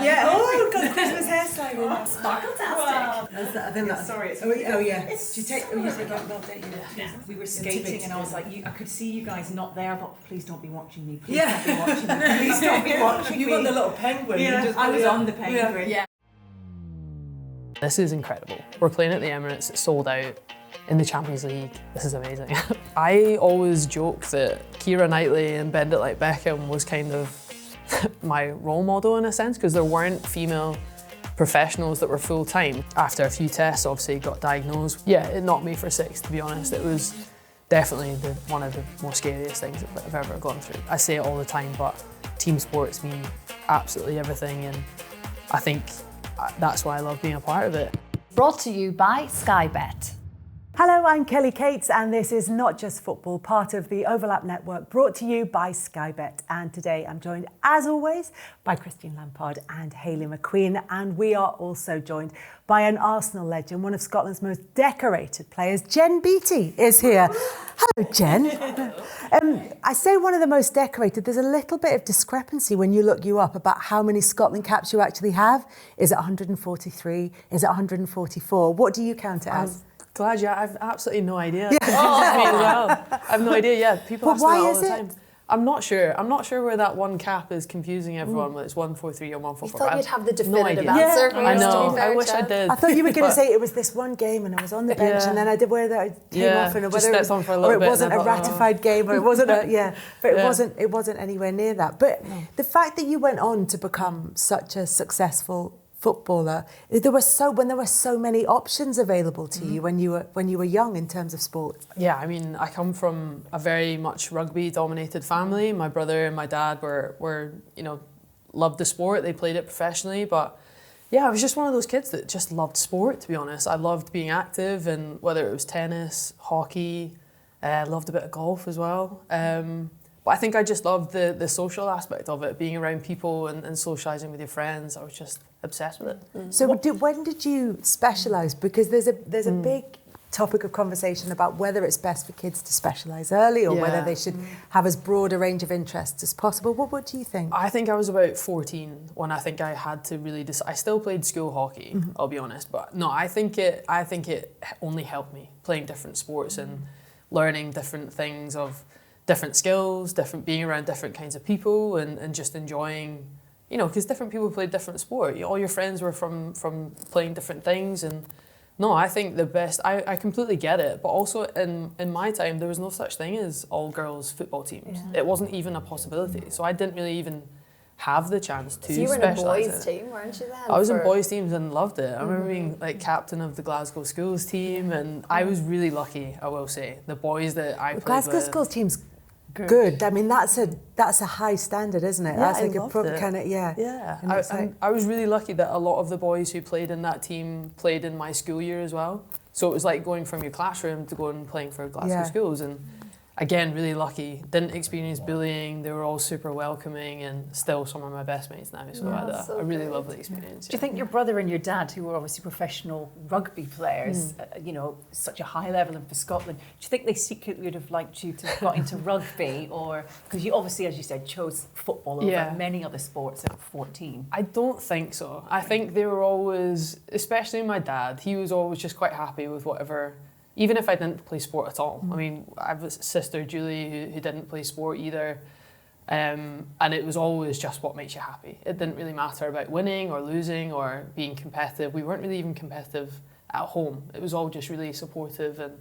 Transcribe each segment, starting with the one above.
Yeah, oh, got Christmas hairstyle. Sparkle-tastic. I think that's... Sorry, it's... Oh, yeah. It's you take it, yeah. We were skating and I was like, I could see you guys not there, but please don't be watching me. Please Yeah. don't be watching me. Please don't be watching me. You got the little penguin. Yeah, I was on the penguin. Yeah. This is incredible. We're playing at the Emirates, it's sold out in the Champions League. This is amazing. I always joke that Keira Knightley and Bend It Like Beckham was kind of my role model in a sense, because there weren't female professionals that were full-time. After a few tests, obviously got diagnosed. Yeah, it knocked me for six, to be honest. It was definitely one of the most scariest things I've ever gone through. I say it all the time, but team sports mean absolutely everything, and I think that's why I love being a part of it. Brought to you by SkyBet. Hello, I'm Kelly Cates, and this is Not Just Football, part of the Overlap Network, brought to you by SkyBet. And today I'm joined, as always, by Christian Lampard and Hayley McQueen, and we are also joined by an Arsenal legend, one of Scotland's most decorated players. Jen Beattie is here. Hello, Jen. I say one of the most decorated. There's a little bit of discrepancy when you look you up about how many Scotland caps you actually have. Is it 143? Is it 144? What do you count it as? Glad you. I've absolutely no idea. Yeah. I have no idea. Yeah, people ask me that all the time. I'm not sure. I'm not sure where that one cap is confusing everyone. Whether it's 143 or 144. You thought you'd have the definitive no answer. Yeah. I know. I wish I did. I thought you were going to say it was this one game and I was on the bench and then I did where that came off and whether it wasn't a ratified game or it wasn't but it wasn't anywhere near that. But the fact that you went on to become such a successful footballer, when there were so many options available to you when you were young in terms of sport. Yeah, I mean, I come from a very much rugby-dominated family. My brother and my dad were loved the sport. They played it professionally, but yeah, I was just one of those kids that just loved sport. To be honest, I loved being active, and whether it was tennis, hockey, I loved a bit of golf as well. But I think I just loved the social aspect of it, being around people and socialising with your friends. I was just obsessed with it. So when did you specialise? Because there's a big topic of conversation about whether it's best for kids to specialise early or whether they should have as broad a range of interests as possible. What do you think? I think I was about 14 when I think I had to really decide. I still played school hockey, I'll be honest, but no, I think it only helped me playing different sports and learning different things of different skills, being around different kinds of people and just enjoying, because different people played different sport. All your friends were from playing different things, and no, I think the best, I completely get it, but also in my time, there was no such thing as all-girls football teams. Yeah. It wasn't even a possibility, so I didn't really even have the chance to specialise. So you were in a boys' team, weren't you then? I was in boys' teams and loved it. I remember being captain of the Glasgow schools team, and I was really lucky, I will say. The boys that I played with. Glasgow schools team's good. I mean, that's a high standard, isn't it? Yeah, that's like a proper kind of I was really lucky that a lot of the boys who played in that team played in my school year as well. So it was like going from your classroom to going and playing for Glasgow schools, and again, really lucky. Didn't experience bullying. They were all super welcoming, and still some of my best mates now. So I had a really lovely experience. Do you think your brother and your dad, who were obviously professional rugby players, such a high level for Scotland, do you think they secretly would have liked you to have got into rugby, or because you obviously, as you said, chose football over many other sports at 14? I don't think so. I think they were always, especially my dad, he was always just quite happy with whatever. Even if I didn't play sport at all. I mean, I have a sister, Julie, who didn't play sport either. And it was always just what makes you happy. It didn't really matter about winning or losing or being competitive. We weren't really even competitive at home. It was all just really supportive and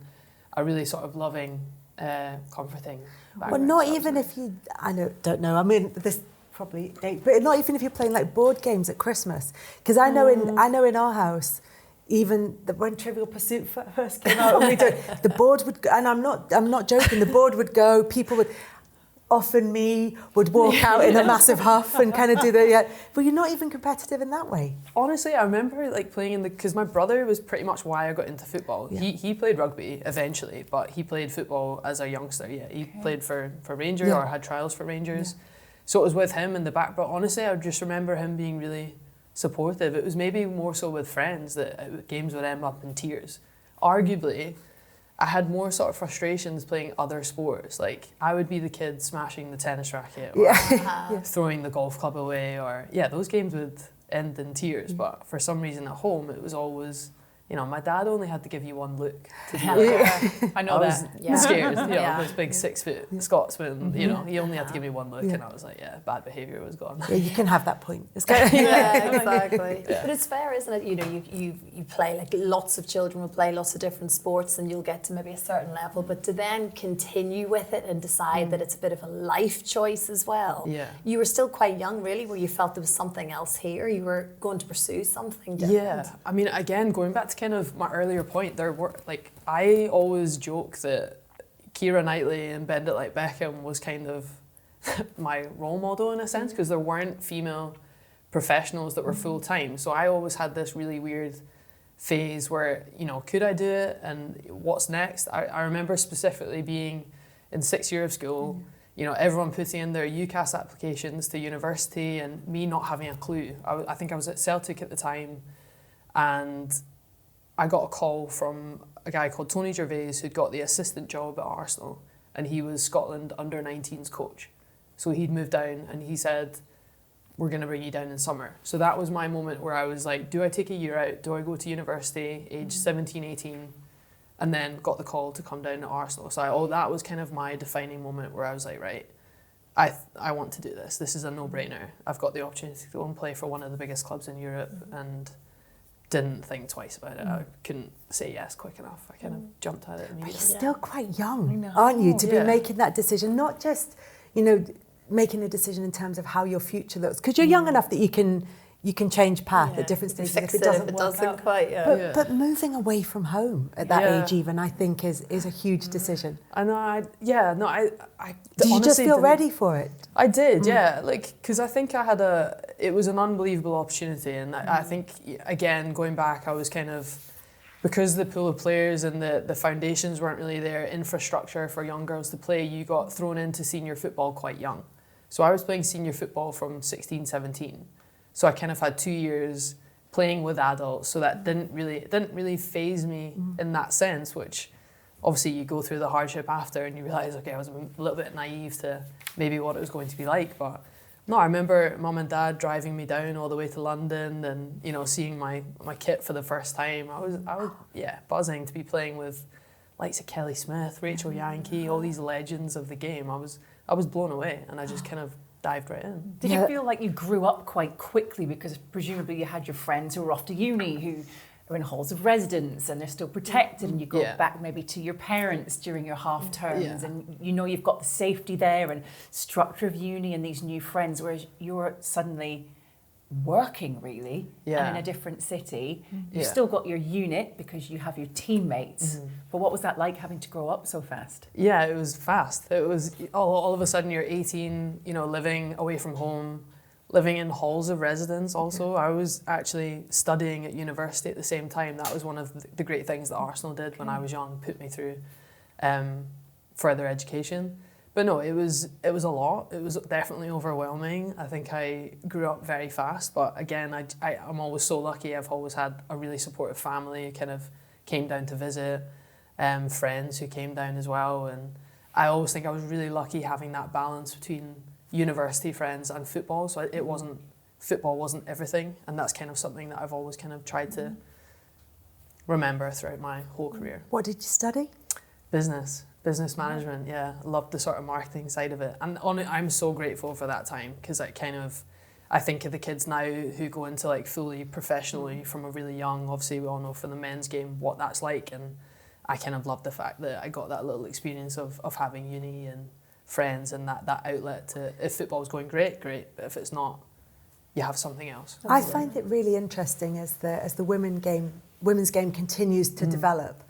a really sort of loving, comforting background. Well, not even if you, don't know. I mean, this probably, but not even if you're playing like board games at Christmas. Because I know in our house, even when Trivial Pursuit first came out, the board would go, and I'm not joking, the board would go, people would, often me, would walk out in a massive huff and kind of do but you're not even competitive in that way. Honestly, I remember playing because my brother was pretty much why I got into football. Yeah. He played rugby eventually, but he played football as a youngster. Yeah, he played for Rangers or had trials for Rangers. Yeah. So it was with him in the back, but honestly, I just remember him being really supportive. It was maybe more so with friends that games would end up in tears. Arguably, I had more sort of frustrations playing other sports. Like I would be the kid smashing the tennis racket or throwing the golf club away, or those games would end in tears. But for some reason at home, it was always, my dad only had to give you one look to do it. I know that. I was scared. This big 6 foot Scotsman. He only had to give me one look, and I was like, bad behaviour was gone. Yeah, you can have that point. Exactly. But it's fair, isn't it? You play, like lots of children will play lots of different sports, and you'll get to maybe a certain level, but to then continue with it and decide that it's a bit of a life choice as well. Yeah. You were still quite young, really, where you felt there was something else here. You were going to pursue something different. Yeah. I mean, again, going back to kind of my earlier point, there were I always joke that Keira Knightley and Bend It Like Beckham was kind of my role model in a sense, because there weren't female professionals that were full time. So I always had this really weird phase where, could I do it and what's next? I remember specifically being in 6th year of school, everyone putting in their UCAS applications to university and me not having a clue. I think I was at Celtic at the time, and I got a call from a guy called Tony Gervais who'd got the assistant job at Arsenal, and he was Scotland under-19s coach. So he'd moved down and he said, we're going to bring you down in summer. So that was my moment where I was like, do I take a year out? Do I go to university, age 17, 18? And then got the call to come down to Arsenal. So that was kind of my defining moment where I was like, right, I want to do this. This is a no-brainer. I've got the opportunity to go and play for one of the biggest clubs in Europe, and didn't think twice about it. I couldn't say yes quick enough. I kind of jumped at it immediately. But you're still quite young, aren't you, to be making that decision? Not just, making a decision in terms of how your future looks, because you're young enough that you can change path at different stages if it doesn't work out. Quite, but moving away from home at that age, even, I think is a huge decision. And did you just feel ready for it? I did, because I think it was an unbelievable opportunity, and I think, again, going back, I was kind of, because the pool of players and the foundations weren't really there, infrastructure for young girls to play, you got thrown into senior football quite young. So I was playing senior football from 16, 17. So I kind of had 2 years playing with adults, so that didn't really faze me in that sense, which obviously you go through the hardship after and you realise, okay, I was a little bit naive to maybe what it was going to be like. But no, I remember Mum and Dad driving me down all the way to London and, seeing my kit for the first time. I was buzzing to be playing with likes of Kelly Smith, Rachel Yankee, all these legends of the game. I was blown away, and I just kind of dived right in. Did you feel like you grew up quite quickly, because presumably you had your friends who were off to uni who are in halls of residence and they're still protected, and you go back maybe to your parents during your half terms and you've got the safety there and structure of uni and these new friends, whereas you're suddenly working really and in a different city. You've still got your unit because you have your teammates, but what was that like, having to grow up so fast? Yeah, it was fast. It was all of a sudden you're 18, living away from home, living in halls of residence also. I was actually studying at university at the same time. That was one of the great things that Arsenal did when I was young, put me through further education. But no, it was a lot. It was definitely overwhelming. I think I grew up very fast, but again, I'm always so lucky. I've always had a really supportive family who kind of came down to visit, friends who came down as well, and I always think I was really lucky having that balance between university friends and football. So football wasn't everything, and that's kind of something that I've always kind of tried to remember throughout my whole career. What did you study? Business management, I loved the sort of marketing side of it. And I'm so grateful for that time, because I think of the kids now who go into like fully professionally from a really young, obviously we all know from the men's game what that's like, and I kind of love the fact that I got that little experience of having uni and friends and that outlet to, if football's going great, but if it's not, you have something else. I find it really interesting as the women's game continues to develop,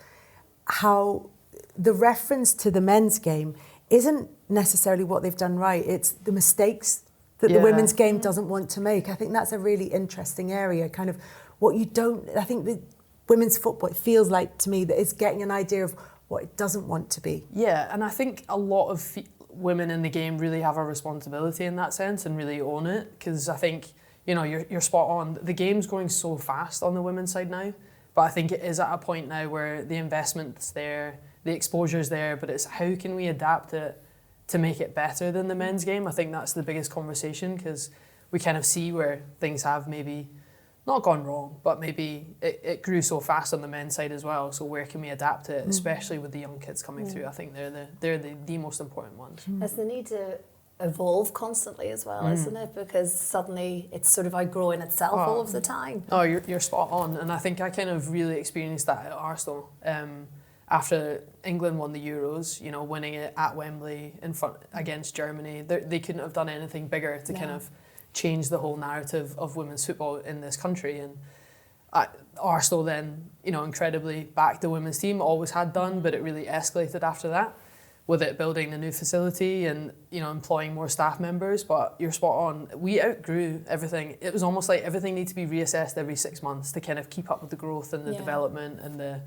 how the reference to the men's game isn't necessarily what they've done right. It's the mistakes that the women's game doesn't want to make. I think that's a really interesting area, kind of what you don't... I think the women's football, it feels like to me that it's getting an idea of what it doesn't want to be. Yeah, and I think a lot of women in the game really have a responsibility in that sense and really own it, because I think, you're spot on. The game's going so fast on the women's side now, but I think it is at a point now where the investment's there, the exposure's there, but it's how can we adapt it to make it better than the men's game? I think that's the biggest conversation, because we kind of see where things have maybe not gone wrong, but maybe it grew so fast on the men's side as well. So where can we adapt it, especially with the young kids coming through? I think they're the most important ones. There's the need to evolve constantly as well, isn't it? Because suddenly it's sort of outgrowing itself all of the time. Oh, you're spot on. And I think I kind of really experienced that at Arsenal. After England won the Euros, you know, winning it at Wembley in front against Germany, they couldn't have done anything bigger to kind of change the whole narrative of women's football in this country. And Arsenal then, you know, incredibly backed the women's team, always had done, but it really escalated after that, with it building a new facility and, you know, employing more staff members. But you're spot on. We outgrew everything. It was almost like everything needs to be reassessed every 6 months to kind of keep up with the growth and the development and the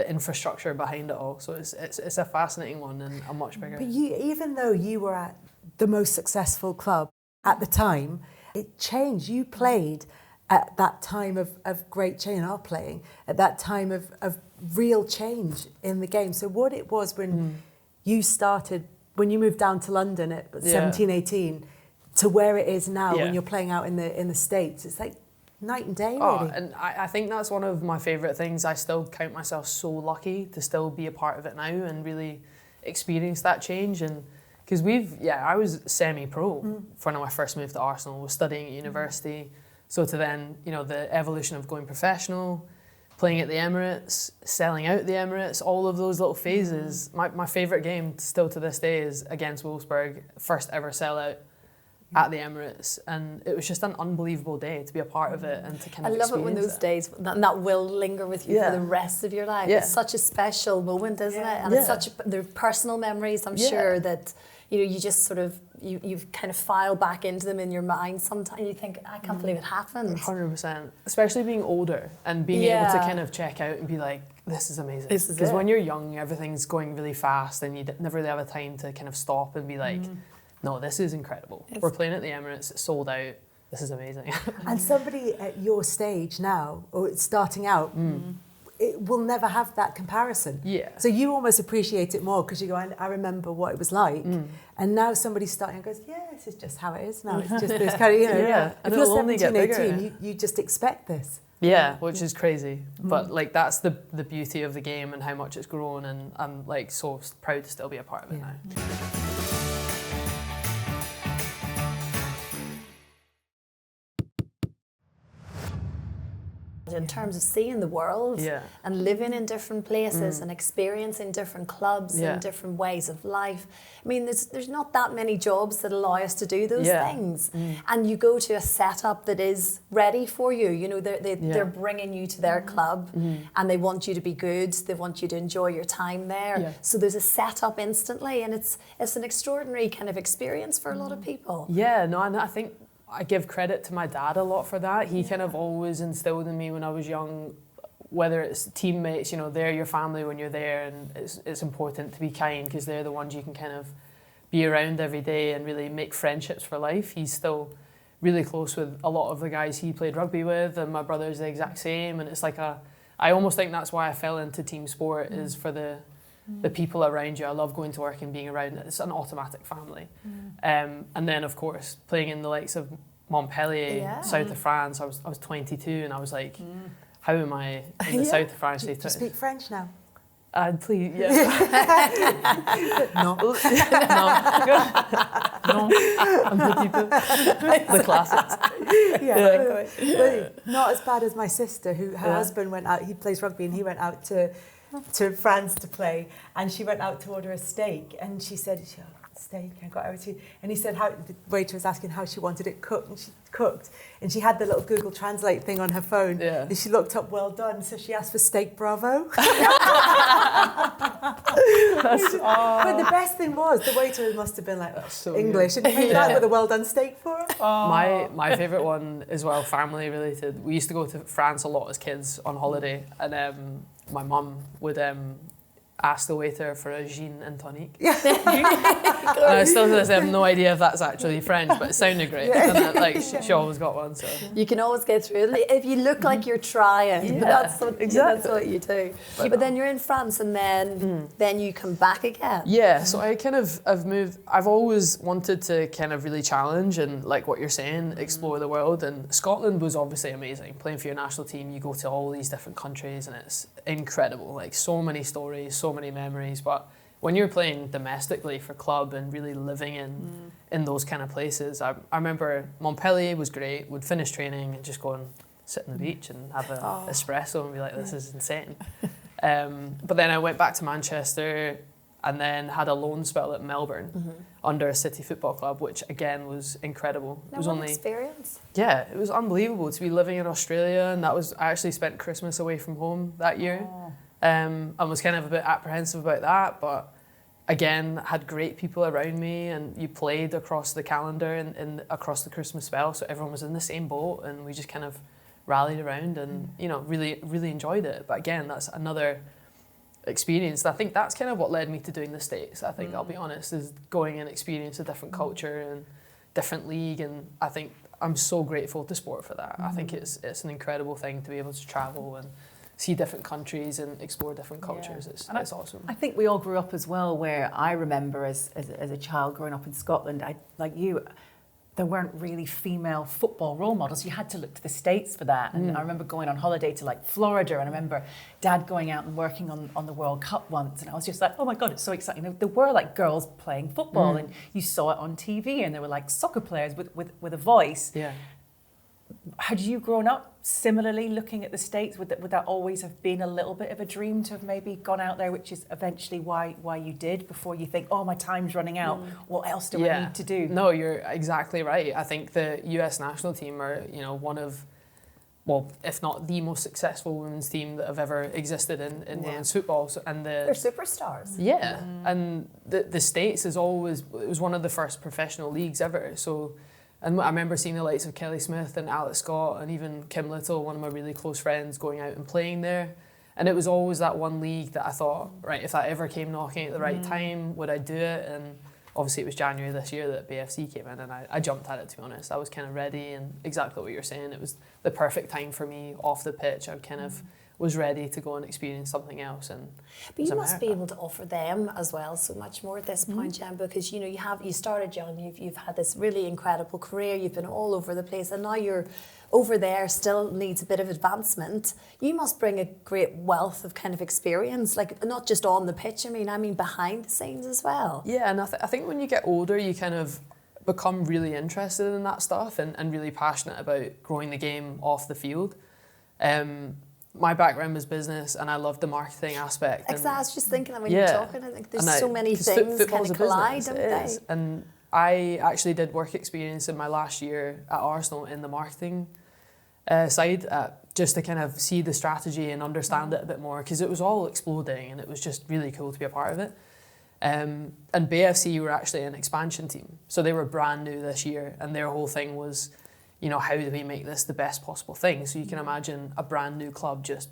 infrastructure behind it all. So it's a fascinating one and a much bigger. But even though you were at the most successful club at the time, it changed. You played at that time of great change, are playing at that time of real change in the game. So what it was when you started, when you moved down to London at 17, 18, to where it is now when you're playing out in the States, it's like night and day, really. And I think that's one of my favourite things. I still count myself so lucky to still be a part of it now and really experience that change. And because I was semi-pro when I first moved to Arsenal, was studying at university. So to then, you know, the evolution of going professional, playing at the Emirates, selling out the Emirates, all of those little phases. My favourite game still to this day is against Wolfsburg, first ever sellout at the Emirates, and it was just an unbelievable day to be a part of it and to kind of I love it when those days that will linger with you for the rest of your life. It's such a special moment, isn't it? And it's such they're personal memories. I'm sure that you just sort of you've kind of file back into them in your mind. Sometimes you think, I can't believe it happened. 100%, especially being older and being able to kind of check out and be like, this is amazing. Because when you're young, everything's going really fast and you never really have a time to kind of stop and be like, no, this is incredible. We're playing at the Emirates, it's sold out. This is amazing. And somebody at your stage now, or starting out, it will never have that comparison. Yeah. So you almost appreciate it more because you go, I remember what it was like. And now somebody's starting and goes, this is just how it is now. It's just this kind of, And if you're it'll only 17, get 18, bigger. you just expect this. Yeah, which is crazy. But like that's the beauty of the game and how much it's grown, and I'm like so proud to still be a part of it now. In terms of seeing the world and living in different places and experiencing different clubs and different ways of life. I mean, there's not that many jobs that allow us to do those things. And you go to a setup that is ready for you. You know, they're bringing you to their club and they want you to be good. They want you to enjoy your time there. So there's a setup instantly, and it's an extraordinary kind of experience for a lot of people. Yeah, no, and I think I give credit to my dad a lot for that. He kind of always instilled in me when I was young, whether it's teammates, you know, they're your family when you're there, and it's important to be kind because they're the ones you can kind of be around every day and really make friendships for life. He's still really close with a lot of the guys he played rugby with, and my brother's the exact same. And it's like I almost think that's why I fell into team sport, is for the people around you. I love going to work and being around. It's an automatic family. And then, of course, playing in the likes of Montpellier, south of France, I was 22 and I was like, how am I in the south of France? Do you speak French now? Please, No. No. Un petit peu. The classics. But not as bad as my sister, who her husband went out, he plays rugby, and he went out to France to play, and she went out to order a steak, and she said, steak, I got over to you. And he said, the waiter was asking how she wanted it cooked, and she cooked, and she had the little Google Translate thing on her phone, and she looked up well done, so she asked for steak bravo. But the best thing was, the waiter must have been like so English, good. And he came out with a well done steak for her. My favourite one as well, family related. We used to go to France a lot as kids on holiday, and my mum would asked the waiter for a gin and tonic. And I still to this day have no idea if that's actually French, but it sounded great. And she always got one. So you can always get through it if you look like you're trying. That's what you do. But then you're in France, and then you come back again. Yeah, so I've moved. I've always wanted to kind of really challenge and, like what you're saying, explore the world. And Scotland was obviously amazing. Playing for your national team, you go to all these different countries, and it's incredible. Like, so many stories, so many memories. But when you're playing domestically for club and really living in those kind of places, I remember Montpellier was great. Would finish training and just go and sit on the beach and have an espresso and be like, this is insane. But then I went back to Manchester and then had a loan spell at Melbourne under a City Football Club, which again was incredible. It was experience. Yeah, it was unbelievable to be living in Australia, and I actually spent Christmas away from home that year. And was kind of a bit apprehensive about that, but again, had great people around me, and you played across the calendar and across the Christmas spell, so everyone was in the same boat, and we just kind of rallied around and really, really enjoyed it. But again, that's another experience. I think that's kind of what led me to doing the States. I think, I'll be honest, is going and experience a different culture and different league, and I think I'm so grateful to sport for that. I think it's an incredible thing to be able to travel and see different countries and explore different cultures. It's awesome. I think we all grew up as well, where I remember as a child growing up in Scotland, like you, there weren't really female football role models. You had to look to the States for that. And I remember going on holiday to like Florida, and I remember Dad going out and working on the World Cup once, and I was just like, oh my God, it's so exciting. There were like girls playing football, and you saw it on TV, and there were like soccer players with a voice. Yeah. Had you grown up similarly looking at the States? Would that always have been a little bit of a dream to have maybe gone out there, which is eventually why you did, before you think, oh, my time's running out, what else do I need to do? No, you're exactly right. I think the US national team are, one of, well, if not the most successful women's team that have ever existed in women's football. So, and they're superstars. Yeah, and the States it was one of the first professional leagues ever. So. And I remember seeing the likes of Kelly Smith and Alex Scott and even Kim Little, one of my really close friends, going out and playing there. And it was always that one league that I thought, right, if that ever came knocking at the right time, would I do it? And obviously it was January this year that BFC came in, and I jumped at it, to be honest. I was kind of ready, and exactly what you're saying, it was the perfect time for me off the pitch. I kind of was ready to go and experience something else. But you must be able to offer them as well so much more at this point, Jen, because you started young, you've had this really incredible career, you've been all over the place, and now you're over there, still needs a bit of advancement. You must bring a great wealth of kind of experience, like not just on the pitch, I mean behind the scenes as well. Yeah, and I think when you get older, you kind of become really interested in that stuff and really passionate about growing the game off the field. My background was business, and I loved the marketing aspect. Exactly, I was just thinking that when you're talking, I think there's so many things kind of collide, don't they? And I actually did work experience in my last year at Arsenal in the marketing side, just to kind of see the strategy and understand it a bit more, because it was all exploding, and it was just really cool to be a part of it. And BFC were actually an expansion team, so they were brand new this year, and their whole thing was, how do we make this the best possible thing? So you can imagine a brand new club just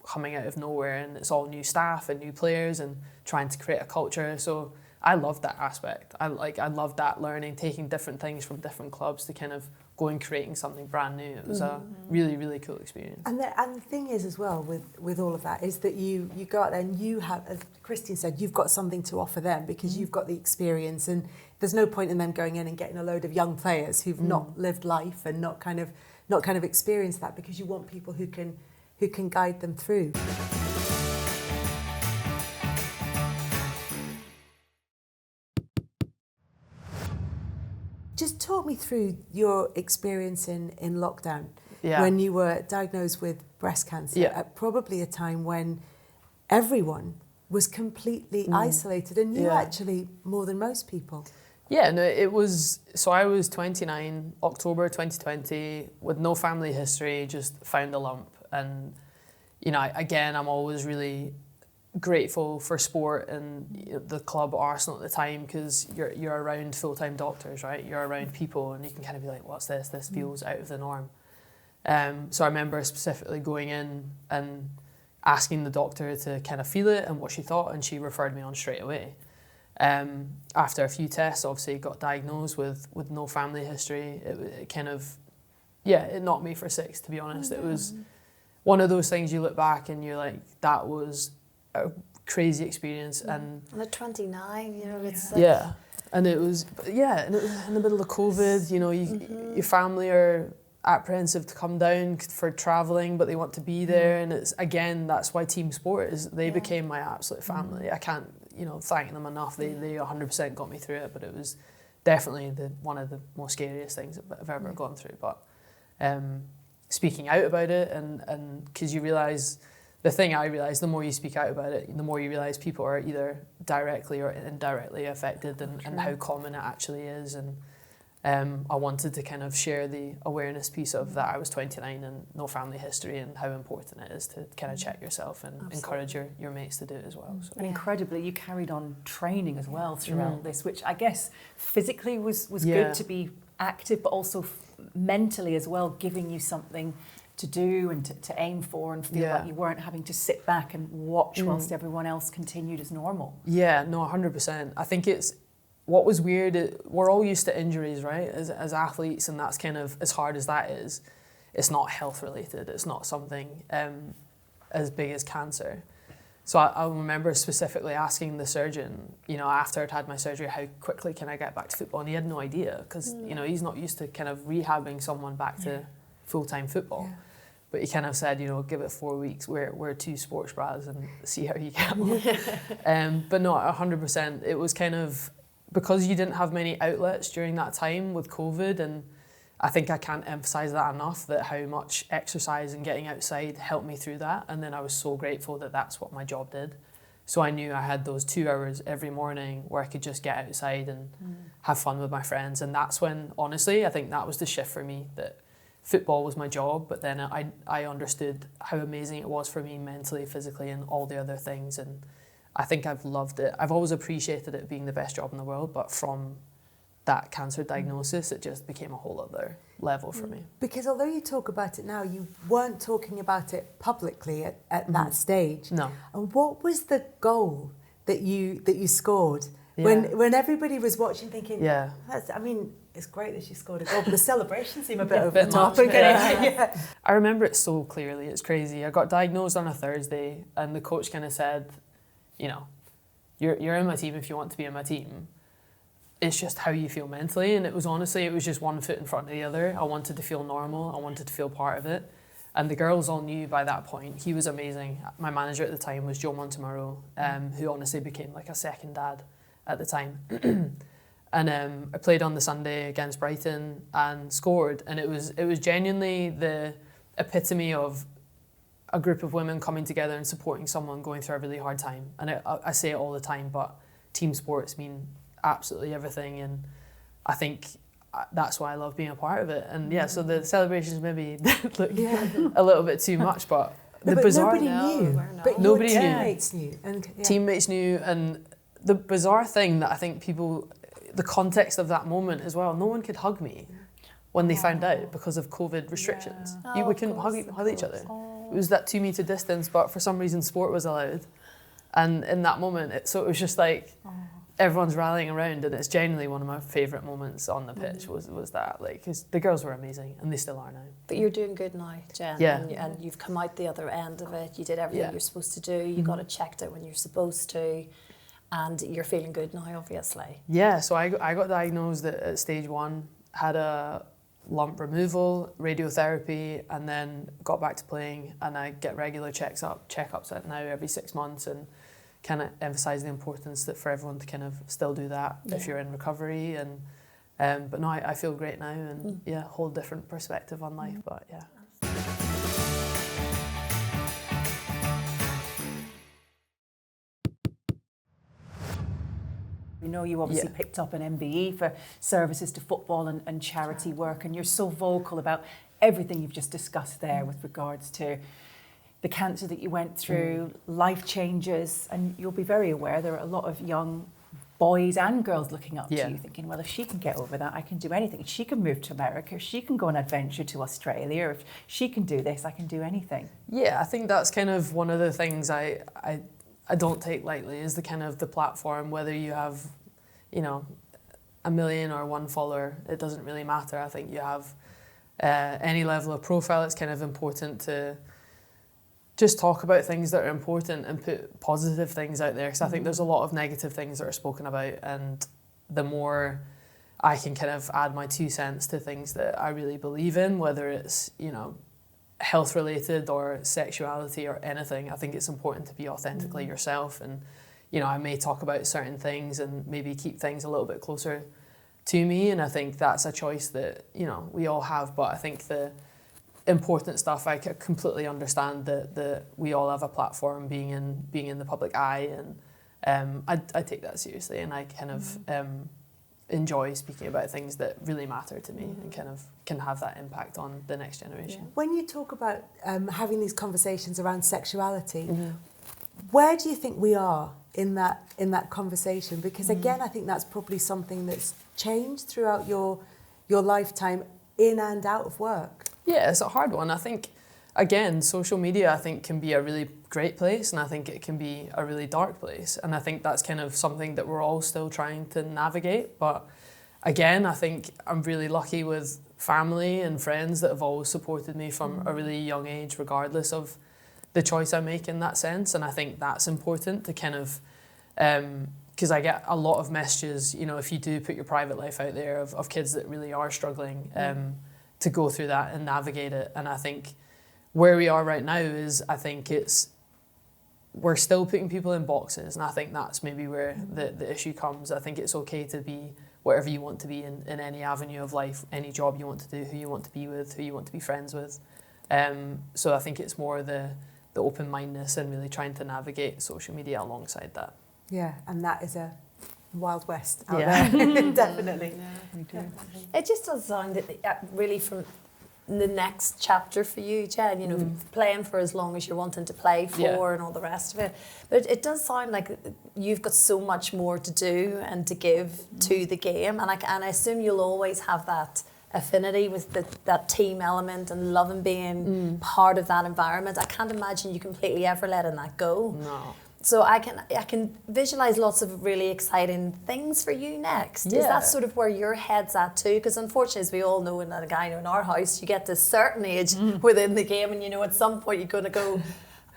coming out of nowhere, and it's all new staff and new players and trying to create a culture. So I loved that aspect. I loved that learning, taking different things from different clubs to kind of go and creating something brand new. It was a really, really cool experience. And the thing is as well with all of that is that you go out there and you have, as Christine said, you've got something to offer them because you've got the experience, and there's no point in them going in and getting a load of young players who've not lived life and not kind of experienced that, because you want people who can guide them through. Just talk me through your experience in lockdown when you were diagnosed with breast cancer at probably a time when everyone was completely isolated, and you actually more than most people. Yeah, no, it was, so I was 29, October 2020, with no family history, just found a lump. And, again, I'm always really grateful for sport and the club Arsenal at the time, because you're around full-time doctors, right? You're around people, and you can kind of be like, what's this? This feels out of the norm. So I remember specifically going in and asking the doctor to kind of feel it and what she thought, and she referred me on straight away. After a few tests, obviously got diagnosed with no family history. It kind of, it knocked me for six, to be honest. It was one of those things you look back and you're like, that was a crazy experience. And at 29, you know, it's and it was in the middle of COVID, you know, your family are apprehensive to come down for travelling, but they want to be there, and it's, again, that's why team sport is, they became my absolute family. I can't, you know, thank them enough. They 100% got me through it, but it was definitely one of the most scariest things I've ever gone through. But speaking out about it, and because you realise, the thing I realised, the more you speak out about it, the more you realise people are either directly or indirectly affected, and how common it actually is. And I wanted to kind of share the awareness piece of that I was 29 and no family history, and how important it is to kind of check yourself and encourage your mates to do it as well. So. And incredibly, you carried on training as well throughout this, which I guess physically was good to be active, but also mentally as well, giving you something to do and to aim for, and feel like you weren't having to sit back and watch whilst everyone else continued as normal. Yeah, no, 100%. I think it's, what was weird, we're all used to injuries, right, as athletes, and that's kind of, as hard as that is, it's not health related, it's not something as big as cancer. So I remember specifically asking the surgeon, you know, after I'd had my surgery, how quickly can I get back to football? And he had no idea, because, you know, he's not used to kind of rehabbing someone back to full-time football. Yeah. But he kind of said, you know, give it 4 weeks, we're two sports bras and see how you get on. But no, 100%, it was kind of, because you didn't have many outlets during that time with COVID, and I think I can't emphasise that enough, that how much exercise and getting outside helped me through that. And then I was so grateful that that's what my job did. So I knew I had those 2 hours every morning where I could just get outside and have fun with my friends. And that's when, honestly, I think that was the shift for me, that football was my job, but then I understood how amazing it was for me mentally, physically, and all the other things. And I think I've loved it. I've always appreciated it being the best job in the world, but from that cancer diagnosis, it just became a whole other level for me. Because although you talk about it now, you weren't talking about it publicly at that stage. No. And what was the goal that you scored when everybody was watching, thinking, I mean, it's great that she scored a goal, but the celebrations seem a bit over the top. I remember it so clearly. It's crazy. I got diagnosed on a Thursday, and the coach kind of said, you know, you're in my team if you want to be in my team. It's just how you feel mentally. And it was just one foot in front of the other. I wanted to feel normal. I wanted to feel part of it. And the girls all knew by that point. He was amazing. My manager at the time was Joe Montemurro, who honestly became like a second dad at the time. And I played on the Sunday against Brighton and scored. And it was genuinely the epitome of a group of women coming together and supporting someone going through a really hard time. And I say it all the time, but team sports mean absolutely everything, and I think that's why I love being a part of it. And so the celebrations maybe look a little bit too much, but the bizarre, nobody knew. But nobody knew. Teammates knew. Teammates knew, and the bizarre thing that I think the context of that moment as well, no one could hug me when they found out because of COVID restrictions. We couldn't hug each other. It was that 2 metre distance, but for some reason sport was allowed. And in that moment, it was just like, everyone's rallying around, and it's genuinely one of my favourite moments on the pitch was that, like, because the girls were amazing, and they still are now. But you're doing good now, Jen, and you've come out the other end of it. You did everything you're supposed to do. You got it checked out when you're supposed to, and you're feeling good now, obviously. Yeah, so I got diagnosed at stage 1, had a lump removal, radiotherapy, and then got back to playing, and I get regular checkups now every 6 months, and kind of emphasise the importance that for everyone to kind of still do that if you're in recovery. And but no, I feel great now, and whole different perspective on life. But You know, you obviously picked up an MBE for services to football and charity work, and you're so vocal about everything you've just discussed there with regards to the cancer that you went through, life changes, and you'll be very aware there are a lot of young boys and girls looking up Yeah. to you, thinking, well, if she can get over that, I can do anything. She can move to America, she can go on adventure to Australia, or if she can do this, I can do anything. Yeah, I think that's kind of one of the things I don't take lightly, is the kind of the platform, whether you have, you know, 1 million or 1 follower, it doesn't really matter. I think you have any level of profile, it's kind of important to just talk about things that are important and put positive things out there, because I think there's a lot of negative things that are spoken about, and the more I can kind of add my 2 cents to things that I really believe in, whether it's, you know, health related or sexuality or anything, I think it's important to be authentically yourself. And, you know, I may talk about certain things and maybe keep things a little bit closer to me, and I think that's a choice that, you know, we all have. But I think the important stuff, I completely understand that we all have a platform, being in the public eye, and I take that seriously, and I kind of enjoy speaking about things that really matter to me and kind of can have that impact on the next generation. When you talk about having these conversations around sexuality, where do you think we are in that conversation? Because again, I think that's probably something that's changed throughout your lifetime, in and out of work. Yeah, it's a hard one. I think, again, social media, I think, can be a really great place, and I think it can be a really dark place. And I think that's kind of something that we're all still trying to navigate. But again, I think I'm really lucky with family and friends that have always supported me from a really young age, regardless of the choice I make in that sense. And I think that's important to kind of, because I get a lot of messages, you know, if you do put your private life out there, of kids that really are struggling to go through that and navigate it. And I think where we are right now is, I think we're still putting people in boxes, and I think that's maybe where the issue comes. I think it's okay to be whatever you want to be in any avenue of life, any job you want to do, who you want to be with, who you want to be friends with. So I think it's more the open-mindedness and really trying to navigate social media alongside that. Yeah, and that is a Wild West out Yeah. there. Definitely. It just does sound that really from the next chapter for you, Jen, you know, playing for as long as you're wanting to play for and all the rest of it. But it does sound like you've got so much more to do and to give to the game. And I assume you'll always have that affinity with that team element and loving being part of that environment. I can't imagine you completely ever letting that go. No. So I can visualize lots of really exciting things for you next. Yeah. Is that sort of where your head's at too? Because unfortunately, as we all know, in our house, you get to a certain age within the game, and you know at some point you're going to go,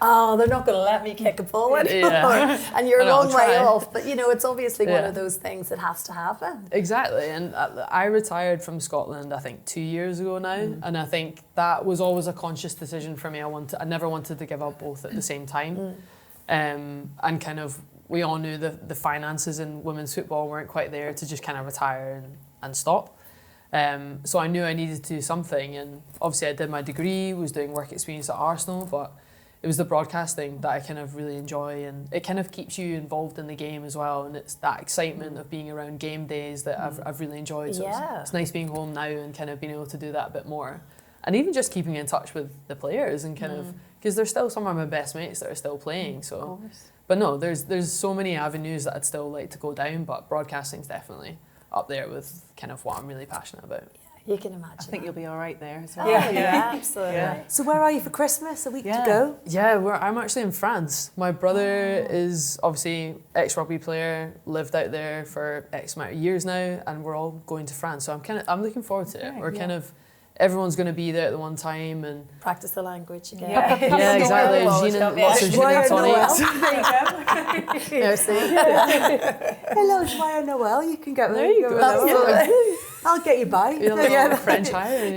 oh, they're not going to let me kick a ball anymore, and you're a long way off. But you know, it's obviously one of those things that has to happen. Exactly, and I retired from Scotland, I think 2 years ago now, and I think that was always a conscious decision for me. I never wanted to give up both at the same time. And kind of, we all knew the finances in women's football weren't quite there to just kind of retire and stop. So I knew I needed to do something, and obviously I did my degree, was doing work experience at Arsenal, but it was the broadcasting that I kind of really enjoy, and it kind of keeps you involved in the game as well, and it's that excitement of being around game days that I've really enjoyed. So it's nice being home now and kind of being able to do that a bit more. And even just keeping in touch with the players and kind of, because there's still some of my best mates that are still playing. So, but no, there's so many avenues that I'd still like to go down, but broadcasting's definitely up there with kind of what I'm really passionate about. You can imagine. I think you'll be all right there as well. Yeah, absolutely. Yeah. So where are you for Christmas? A week to go? Yeah, I'm actually in France. My brother is obviously ex-rugby player, lived out there for X amount of years now, and we're all going to France. So I'm looking forward to it. We're kind of, everyone's going to be there at the one time and practice the language again. yeah, exactly. Lots of gin and tonics. Hello, Joyeux Noel. You can go There you go. Absolutely. I'll get you by. You know, French hire.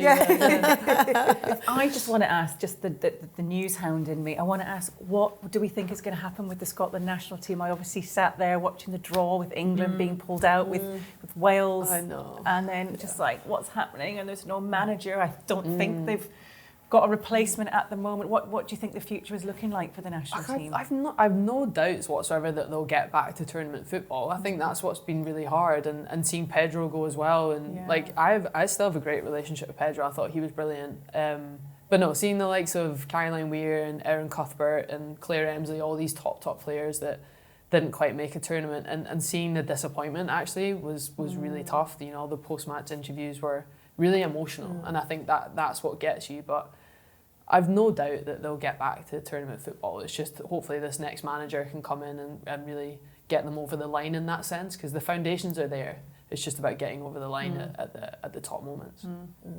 I just want to ask, just the news hound in me, I want to ask, what do we think is going to happen with the Scotland national team? I obviously sat there watching the draw with England being pulled out with Wales. I know. And then just like, what's happening? And there's no manager. I don't think they've got a replacement at the moment. What do you think the future is looking like for the national team? I've no doubts whatsoever that they'll get back to tournament football. I think that's what's been really hard, and seeing Pedro go as well. And like I still have a great relationship with Pedro. I thought he was brilliant. But no, seeing the likes of Caroline Weir and Erin Cuthbert and Claire Emsley, all these top players that didn't quite make a tournament, and seeing the disappointment actually was really tough. You know, the post-match interviews were really emotional, and I think that's what gets you. But I've no doubt that they'll get back to tournament football. It's just hopefully this next manager can come in and really get them over the line in that sense, because the foundations are there. It's just about getting over the line at the top moments.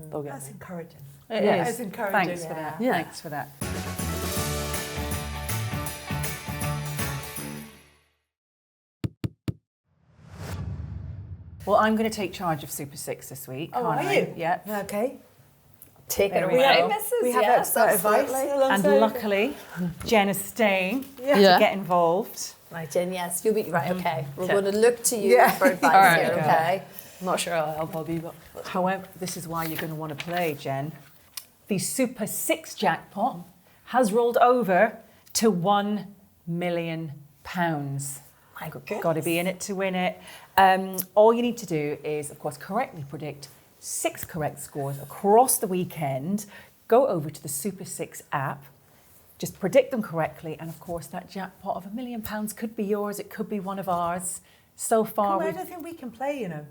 They'll get That's there. encouraging. It Yeah. is. It's encouraging. Thanks for that. Yeah. Thanks for that. Well, I'm going to take charge of Super 6 this week. Oh, can't are I? you? Yeah. Okay. Take it There we away, go. Mrs. We have Yes, expert advice. absolutely. And alongside- luckily, Jen is staying Yeah. to get involved. Right, Jen, yes, you'll be right, okay. We're Okay. going to look to you Yeah. for advice All right, here, okay. okay? I'm not sure I'll help Bobby, but However, this is why you're going to want to play, Jen. The Super 6 jackpot has rolled over to £1 million. My Got to be in it to win it. All you need to do is, of course, correctly predict 6 correct scores across the weekend. Go over to the Super 6 app, just predict them correctly, and of course, that jackpot of £1 million could be yours. It could be one of ours. So far, I we don't think we can play, you know.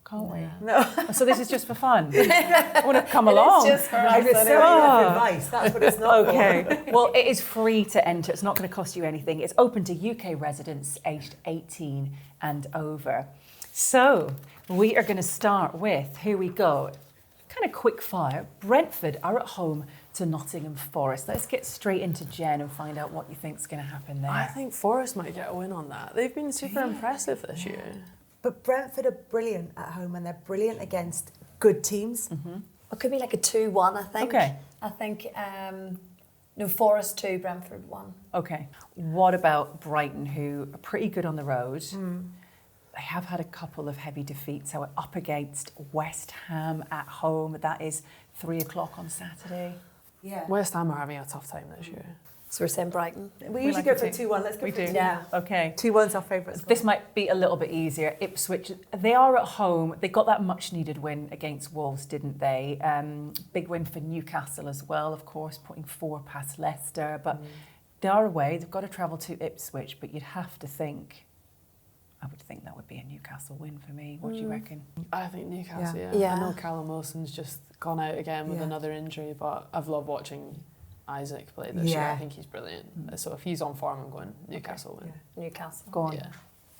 can't we? No. So this is just for fun. I want to come along. just for I was us, so enough advice. That's what it's not for. Okay. Well, it is free to enter. It's not going to cost you anything. It's open to UK residents aged 18 and over. So we are going to start with, here we go, kind of quick fire. Brentford are at home to Nottingham Forest. Let's get straight into Jen and find out what you think's going to happen there. I think Forest might get a win on that. They've been super impressive this year. But Brentford are brilliant at home, and they're brilliant against good teams. It could be like a 2-1, I think. Okay. I think, no, Forest 2, Brentford 1. Okay. What about Brighton, who are pretty good on the road? They have had a couple of heavy defeats. So we're up against West Ham at home. That is 3 o'clock on Saturday. Yeah. West Ham are having a tough time this year. So we're saying Brighton. We usually like go it for too. 2-1. Let's go We for do. 2-1. Yeah. Okay. 2-1's our favourite score. This might be a little bit easier. Ipswich, they are at home. They got that much needed win against Wolves, didn't they? Big win for Newcastle as well, of course, putting 4 past Leicester. But they are away. They've got to travel to Ipswich, but you'd have to think, I would think that would be a Newcastle win for me. What do you reckon? I think Newcastle, Yeah. yeah. Yeah. I know Callum Wilson's just gone out again with Yeah. another injury, but I've loved watching Isaac play this year. Yeah. I think he's brilliant. So if he's on form, I'm going Newcastle win. Newcastle. Go on. Yeah.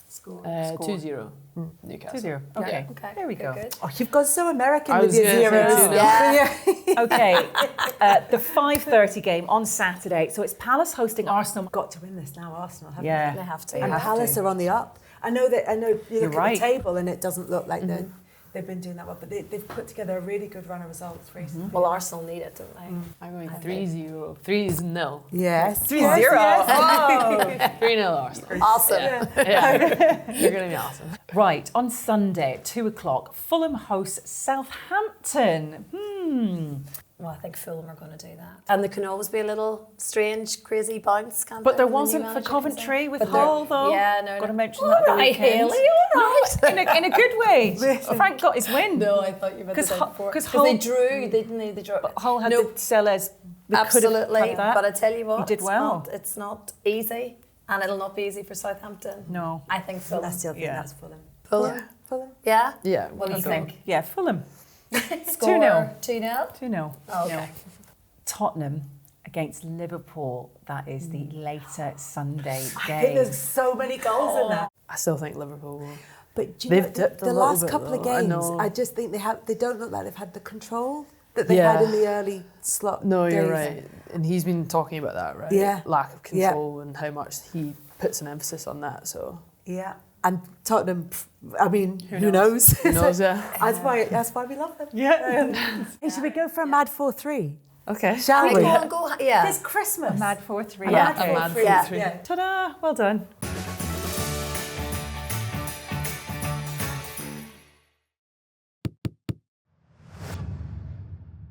Score. 2-0 Newcastle. 2-0. Okay. Okay. There we good, go. Good. Oh, you've gone so American I with was your gonna say zeros. 2-0. Yeah. Okay. The 5:30 game on Saturday. So it's Palace hosting Arsenal. Got to win this now, Arsenal, haven't Yeah. They have to. They And have Palace to. are on the up. I know you You're look right. at the table and it doesn't look like they've been doing that well, but they've put together a really good run of results recently. Well, Arsenal need it, don't they? I'm going I think. 3-0. 3-0. Yes. 3-0. Oh. 3-0 Arsenal. Awesome. Yeah. You're going to be awesome. Right, on Sunday at 2 o'clock, Fulham hosts Southampton. Well, I think Fulham are going to do that. And there can always be a little strange, crazy bounce, can't But there when the new wasn't for manager Coventry comes with in? But Hull, though. Yeah, no. Got to mention All that at the right, weekend. Hayley, all right. In a good way. Frank got his win. No, I thought you meant the 'Cause day Hull- before. 'cause Because they Hull- drew, didn't they? They drew. Hull had No, the Sellers. They could have absolutely. had that. But I tell you what, He did well. It's not easy, and it'll not be easy for Southampton. No. I think Fulham. I still think Yeah. that's Fulham. Fulham. Fulham. Yeah. Yeah. What do you think? Yeah, Fulham. Score 2-0. 2-0. 2-0. Oh, okay. Tottenham against Liverpool. That is the later Sunday I think game. there's so many goals in that. I still think Liverpool will. But do you They've know, dipped a the little last bit, couple of though. I games, know. I just think they don't look like they've had the control that they Yeah. had in the early slot. No, you're days. right. And he's been talking about that, right? Yeah. Lack of Yeah. control and how much he puts an emphasis on that. So Yeah. And Tottenham, I mean, who knows? who knows? Yeah. That's why we love them. Yeah. Hey, should we go for a mad 4-3? Okay. Shall Right, we? go. Yeah. It's Christmas. Mad 4-3. Yeah, Okay. a mad Yeah. 4-3. Yeah. Ta-da! Well done.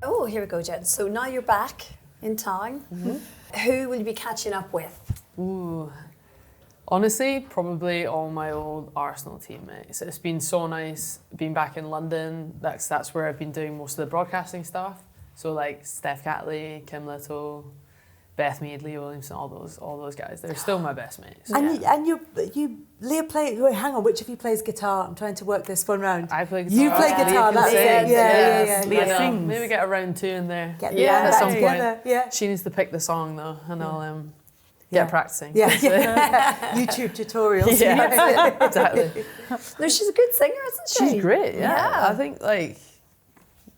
Oh, here we go, Jen. So now you're back in town. Who will you be catching up with? Ooh. Honestly, probably all my old Arsenal teammates. It's been so nice being back in London. That's where I've been doing most of the broadcasting stuff. So like Steph Catley, Kim Little, Beth Mead, Leah Williamson, all those guys. They're still my best mates. And Leah play. Wait, hang on, which of you plays guitar? I'm trying to work this one round. I play guitar. You play guitar. That's it. Yeah. Leah sings. Maybe get a round 2 in there. Get at some point. together. Yeah. She needs to pick the song though, and I'll get practicing. Yeah. YouTube tutorials. Yeah, exactly. No, she's a good singer, isn't she? She's great. Yeah. I think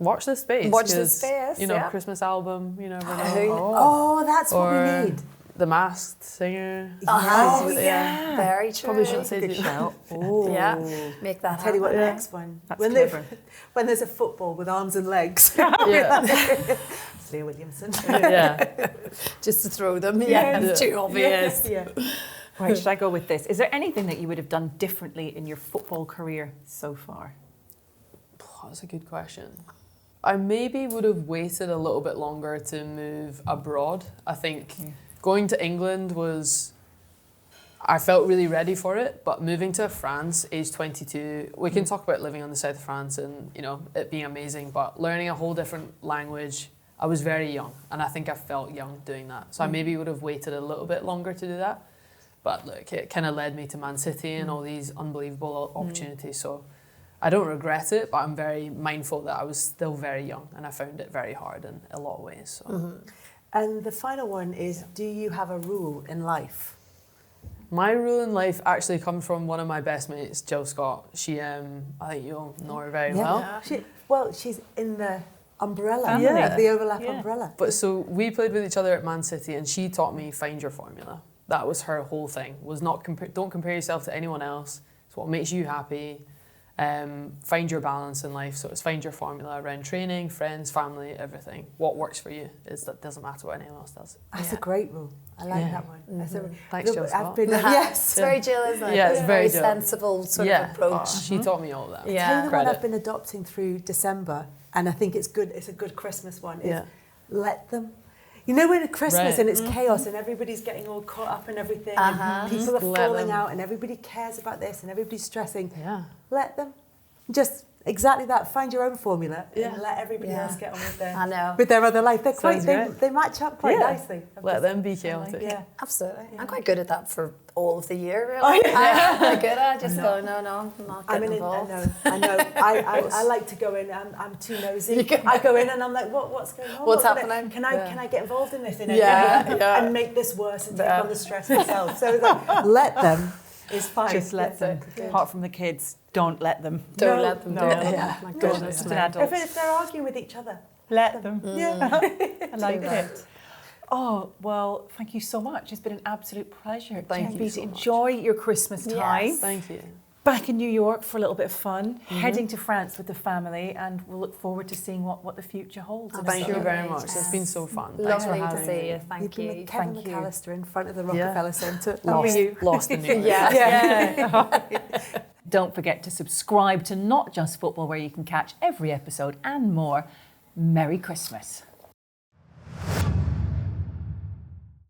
watch this space. Watch this space. Christmas album. You never know. Oh, that's what we need. The Masked Singer. Oh, yeah. Very true. Probably shouldn't say Good too. shout. Oh. Yeah, make that Tell you what, happen. next one. That's When clever. when there's a football with arms and legs. Yeah. It's Leah Williamson. Yeah. Just to throw them. Yeah, it's too obvious. Yeah. Right, should I go with this? Is there anything that you would have done differently in your football career so far? That's a good question. I maybe would have waited a little bit longer to move abroad. I think going to England I felt really ready for it, but moving to France, age 22, we can talk about living on the south of France and, it being amazing, but learning a whole different language, I was very young, and I think I felt young doing that. So I maybe would have waited a little bit longer to do that. But look, it kind of led me to Man City and all these unbelievable opportunities. So I don't regret it, but I'm very mindful that I was still very young and I found it very hard in a lot of ways. So. And the final one is, do you have a rule in life? My rule in life actually comes from one of my best mates, Jill Scott. She, I think you'll know her very well. She's in the umbrella, Family. the overlap umbrella. But so we played with each other at Man City and she taught me find your formula. That was her whole thing, was not don't compare yourself to anyone else. It's what makes you happy. Find your balance in life. So it's find your formula around training, friends, family, everything. What works for you doesn't matter what anyone else does. That's a great rule. I like that one. Thanks, Jill Scott. Yes. It's very Jill, isn't it? Yeah, it's very Jill. sensible sort of approach. She taught me all of that. Tell you the one I've been adopting through December, and I think it's good. It's a good Christmas one. Is let them. You know, when it's Christmas and it's chaos and everybody's getting all caught up in everything, and people are falling out, and everybody cares about this, and everybody's stressing. Yeah. Let them. Just exactly that. Find your own formula and let everybody else get on with their other life. They're quite. They match up quite nicely. Let them be chaotic. Yeah. Absolutely. I'm quite good at that for all of the year, really. I'm quite good at it. Just go, no, I'm not getting involved. I know. I like to go in. I'm too nosy. I go in and I'm like, what's going on? What's happening? Can I get involved in this? And make this worse and take on the stress myself. So let them is fine. Just let them. Apart from the kids, don't let them. Don't let them do it. Yeah. My goodness. Just an adult. If they're arguing with each other, Let them. yeah. I like it. Oh, well, thank you so much. It's been an absolute pleasure. Thank Jen you Beattie, so much. enjoy your Christmas time. Yes. Thank you. Back in New York for a little bit of fun, heading to France with the family, and we'll look forward to seeing what the future holds. Thank you very much. Yes. It's been so fun. Thanks for Lovely to having see me. you. Thank You've been you. with Kevin Thank you. McAllister in front of the Rockefeller Centre. Lost in New York. Yeah. Don't forget to subscribe to Not Just Football, where you can catch every episode and more. Merry Christmas.